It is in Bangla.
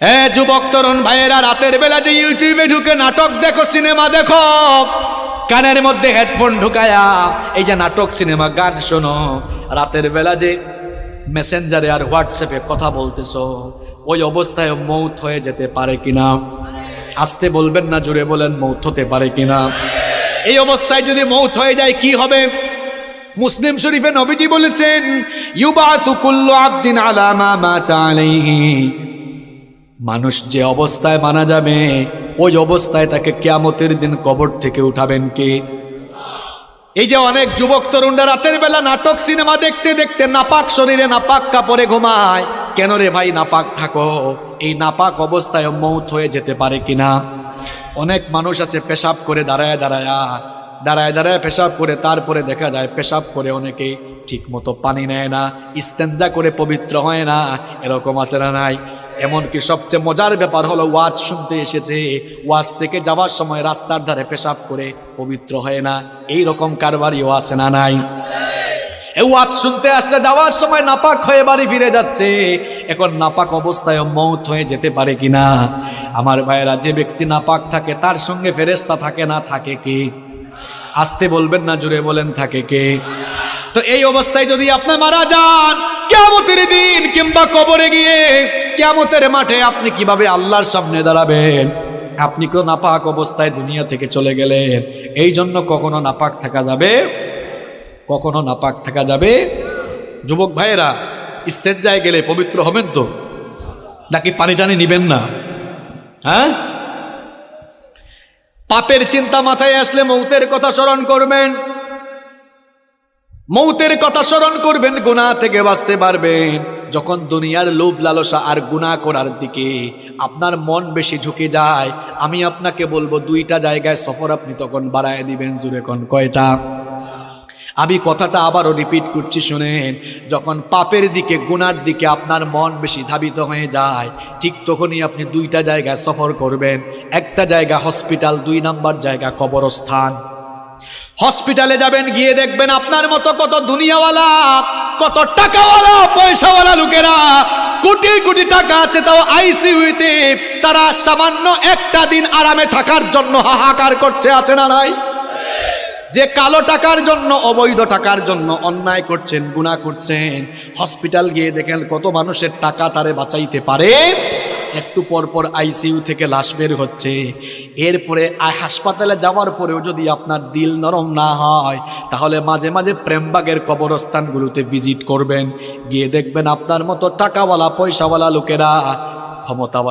হ্যাঁ যুবক তরুণ ভাইয়েরা, রাতের বেলা যে ইউটিউবে ঢুকে নাটক দেখো, সিনেমা দেখো, কানের মধ্যে হেডফোন ঢুকায়া এই যে নাটক সিনেমা গান শোনো, রাতের বেলা যে মেসেঞ্জারে আর হোয়াটসঅ্যাপে কথা বলতেছো, ওই অবস্থায় মৌত হয়ে যেতে পারে কিনা? আসতে বলবেন না, জুড়ে বলেন মৌত হতে পারে কিনা? এই অবস্থায় যদি মৌত হয়ে যায় কি হবে? মুসলিম শরীফে নবীজি বলেছেন, ইউবাসু কুল্লু আবদিন আলা মা মাতা আলাইহি, মানুষ যে অবস্থায় মারা যাবে ওই অবস্থায় তাকে কিয়ামতের দিন কবর থেকে উঠাবেন কে? এই যে অনেক যুবক তরুণরা রাতের বেলা নাটক সিনেমা দেখতে দেখতে নাপাক শরীরে নাপাক কাপড়ে ঘুমায়। কেন রে ভাই নাপাক থাকো? এই নাপাক অবস্থায় মৌত হয়ে যেতে পারে কিনা? অনেক মানুষ আছে পেশাব করে দাঁড়ায় দাঁড়ায় পেশাব করে, তারপরে দেখা যায় পেশাব করে অনেকে ঠিক মতো পানি নেয় না, ইস্তেঞ্জা করে পবিত্র হয় না, এরকম আছে না নাই? এমনকি সবচেয়ে মজার ব্যাপার হলো, ওয়াজ শুনতে এসেছে, ওয়াজ থেকে যাওয়ার সময় রাস্তার ধারে পেশাব করে পবিত্র হয় না, এই রকম কারবারিও আছে না নাই? এই ওয়াজ শুনতে আসছে, যাওয়ার সময় নাপাক হয়ে বাড়ি ফিরে যাচ্ছে, এখন নাপাক অবস্থায় মৌত হয়ে যেতে পারে কিনা? আমার ভাইয়েরা, যে ব্যক্তি নাপাক থাকে তার সঙ্গে ফেরেশতা থাকে না, থাকে কে? আসতে বলবেন না, জুড়ে বলেন থাকে কে? তো এই অবস্থায় যদি আপনি মারা যান, কিয়ামতের দিন কিংবা কবরে গিয়ে কিয়ামতের মাঠে আপনি কিভাবে আল্লাহর সামনে দাঁড়াবেন? আপনি তো নাপাক অবস্থায় দুনিয়া থেকে চলে গেলেন। এই জন্য কখনো নাপাক থাকা যাবে, কখনো নাপাক থাকা যাবে। যুবক ভাইয়েরা, ইস্তেঞ্জায় গেলে পবিত্র হবেন তো, নাকি পানি টানি নিবেন না? হ্যাঁ, পাপের চিন্তা মাথায় আসলে মৌতের কথা স্মরণ করবেন, মৌতের কথা স্মরণ করবেন, গুনাহ থেকে বাঁচতে পারবেন। যখন দুনিয়ার লোভ লালসা আর গুনাহ করার দিকে আপনার মন বেশি ঝুঁকে যায়, আমি আপনাকে বলবো দুইটা জায়গায় সফর আপনি তখন বাড়ায় দিবেন। জুড়ে কোন কয়টা? আমি কথাটা আবারও রিপিট করছি, শুনেন। যখন পাপের দিকে গুনার দিকে আপনার মন বেশি ধাবিত হয়ে যায়, ঠিক তখনই আপনি দুইটা জায়গায় সফর করবেন। একটা জায়গা হসপিটাল, 2 নাম্বার জায়গা কবরস্থান। হসপিটালে যাবেন, গিয়ে দেখবেন আপনার মতো কত দুনিয়াওয়ালা, কত টাকাওয়ালা, পয়সাওয়ালা লোকেরা, কোটি কোটি টাকা আছে, তাও আইসিইউতে তারা সামান্য একটা দিন আরামে থাকার জন্য হাহাকার করছে, আছে না নাই? যে কালো টাকার জন্য, অবৈধ টাকার জন্য অন্যায় করছেন, গুনাহ করছেন, হসপিটাল গিয়ে দেখেন কত মানুষের টাকা তারে বাঁচাইতে পারে। একটু পর পর আইসিইউ থেকে লাশ বের হচ্ছে। এরপরে হাসপাতালে যাওয়ার পরেও যদি আপনার দিল নরম না হয়, তাহলে মাঝে মাঝে প্রেমবাগের কবরস্থানগুলোতে ভিজিট করবেন, গিয়ে দেখবেন আপনার মতো টাকাওয়ালা, পয়সাওয়ালা লোকেরা, ক্ষমতাওয়ালা